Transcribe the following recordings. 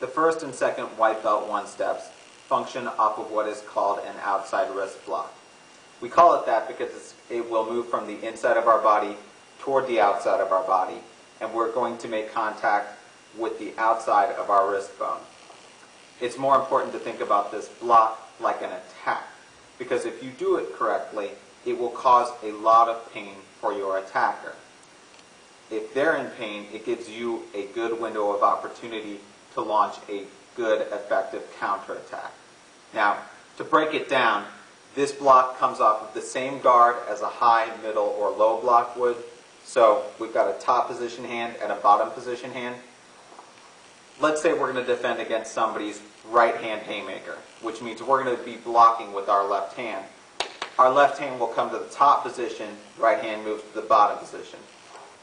the first and second white belt one-steps function off of what is called an outside wrist block. We call it that because it will move from the inside of our body toward the outside of our body, and we're going to make contact with the outside of our wrist bone. It's more important to think about this block like an attack, because if you do it correctly, it will cause a lot of pain for your attacker. If they're in pain, it gives you a good window of opportunity to launch a good, effective counterattack. Now, to break it down, this block comes off of the same guard as a high, middle, or low block would. So we've got a top position hand and a bottom position hand. Let's say we're going to defend against somebody's right hand haymaker, which means we're going to be blocking with our left hand. Our left hand will come to the top position, right hand moves to the bottom position.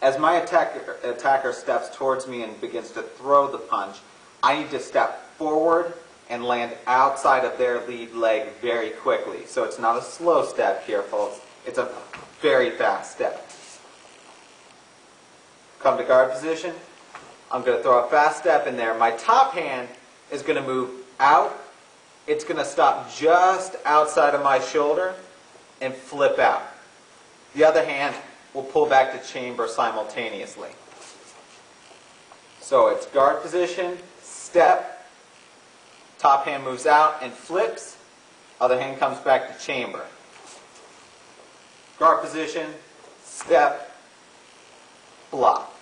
As my attacker steps towards me and begins to throw the punch, I need to step forward and land outside of their lead leg very quickly. So it's not a slow step here, folks. It's a very fast step. Come to guard position. I'm going to throw a fast step in there. My top hand is going to move out. It's going to stop just outside of my shoulder and flip out. The other hand will pull back to chamber simultaneously. So it's guard position, step, top hand moves out and flips, other hand comes back to chamber. Guard position, step, block.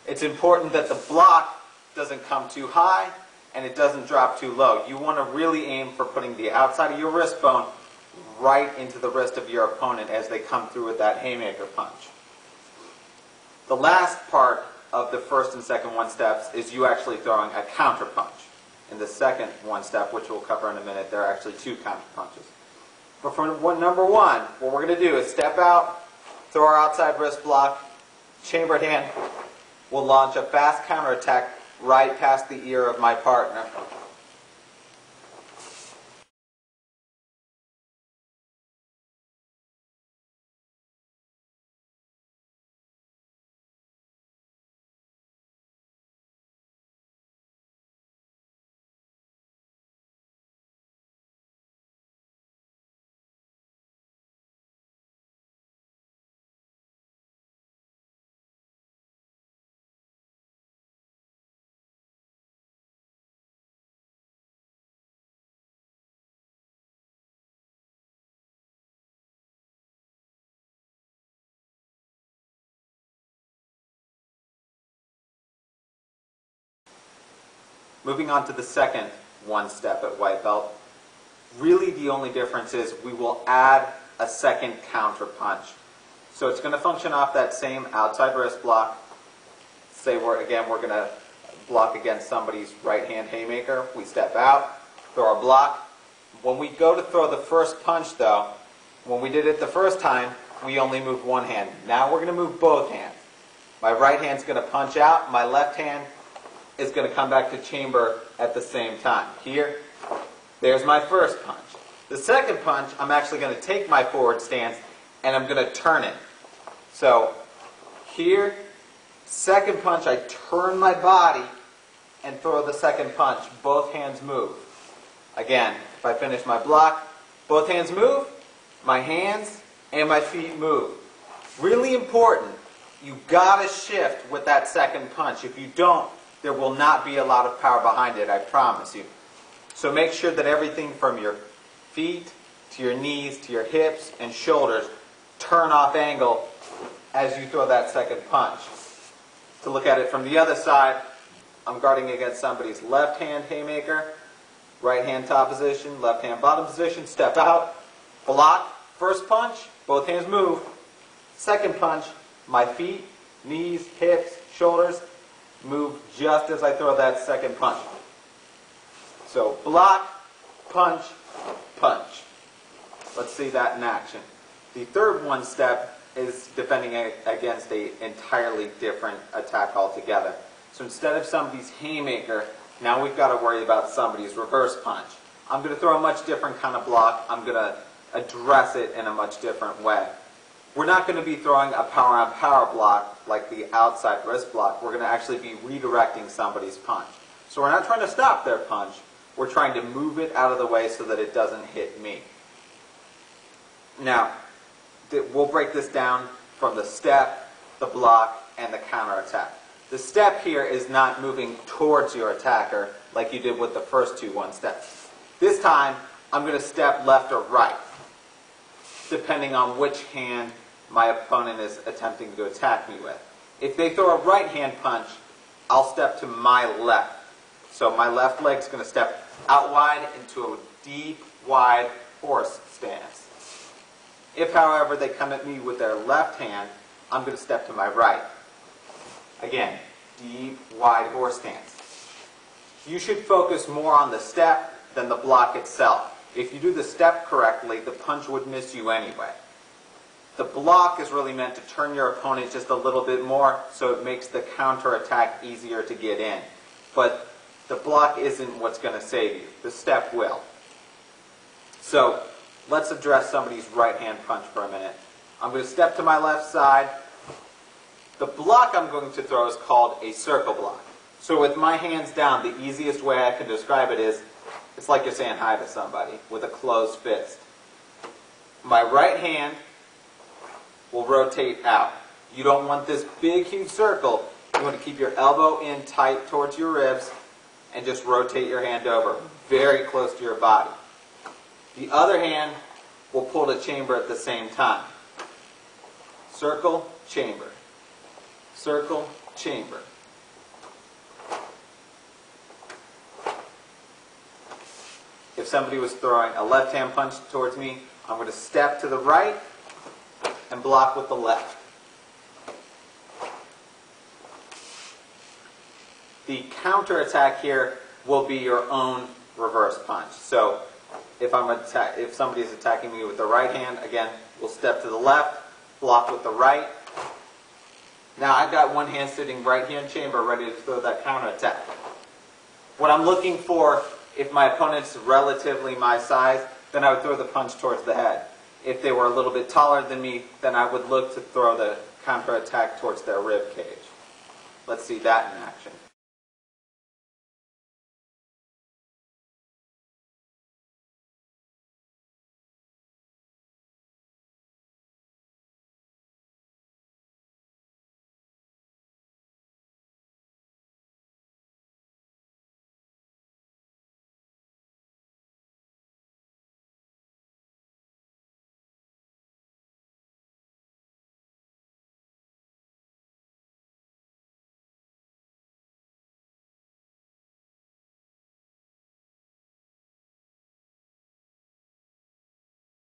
It's important that the block doesn't come too high and it doesn't drop too low. You want to really aim for putting the outside of your wrist bone right into the wrist of your opponent as they come through with that haymaker punch. The last part of the first and second one-steps is you actually throwing a counter punch. In the second one-step, which we'll cover in a minute, there are actually two counter punches. But for number one, what we're going to do is step out, throw our outside wrist block, chambered hand, will launch a fast counterattack right past the ear of my partner. Moving on to the second one-step at white belt, really the only difference is we will add a second counter punch. So it's going to function off that same outside wrist block. Say we're going to block against somebody's right hand haymaker. We step out, throw our block. When we go to throw the first punch though, when we did it the first time, we only moved one hand. Now we're going to move both hands. My right hand's going to punch out, my left hand is going to come back to chamber at the same time. Here, there's my first punch. The second punch, I'm actually going to take my forward stance and I'm going to turn it. So here, second punch, I turn my body and throw the second punch. Both hands move. Again, if I finish my block, both hands move, my hands and my feet move. Really important, you got to shift with that second punch. If you don't, there will not be a lot of power behind it, I promise you. So make sure that everything from your feet to your knees to your hips and shoulders turn off angle as you throw that second punch. To look at it from the other side, I'm guarding against somebody's left hand haymaker, right hand top position, left hand bottom position, step out, block, first punch, both hands move, second punch, my feet, knees, hips, shoulders, move just as I throw that second punch. So block, punch, punch. Let's see that in action. The third one step is defending against an entirely different attack altogether. So instead of somebody's haymaker, now we've got to worry about somebody's reverse punch. I'm going to throw a much different kind of block. I'm going to address it in a much different way. We're not going to be throwing a power-on-power block like the outside wrist block. We're going to actually be redirecting somebody's punch. So we're not trying to stop their punch. We're trying to move it out of the way so that it doesn't hit me. Now, we'll break this down from the step, the block, and the counterattack. The step here is not moving towards your attacker like you did with the first two one-steps. This time, I'm going to step left or right, depending on which hand my opponent is attempting to attack me with. If they throw a right hand punch, I'll step to my left. So my left leg's going to step out wide into a deep, wide horse stance. If, however, they come at me with their left hand, I'm going to step to my right. Again, deep, wide horse stance. You should focus more on the step than the block itself. If you do the step correctly, the punch would miss you anyway. The block is really meant to turn your opponent just a little bit more so it makes the counterattack easier to get in. But the block isn't what's going to save you. The step will. So let's address somebody's right hand punch for a minute. I'm going to step to my left side. The block I'm going to throw is called a circle block. So with my hands down, the easiest way I can describe it is, it's like you're saying hi to somebody with a closed fist. My right hand will rotate out. You don't want this big, huge circle. You want to keep your elbow in tight towards your ribs and just rotate your hand over, very close to your body. The other hand will pull the chamber at the same time. Circle, chamber. Circle, chamber. If somebody was throwing a left hand punch towards me, I'm going to step to the right and block with the left. The counterattack here will be your own reverse punch. So if somebody is attacking me with the right hand, again, we'll step to the left, block with the right. Now I've got one hand sitting right here in chamber ready to throw that counterattack. What I'm looking for, if my opponent's relatively my size, then I would throw the punch towards the head. If they were a little bit taller than me, then I would look to throw the counterattack towards their rib cage. Let's see that in action.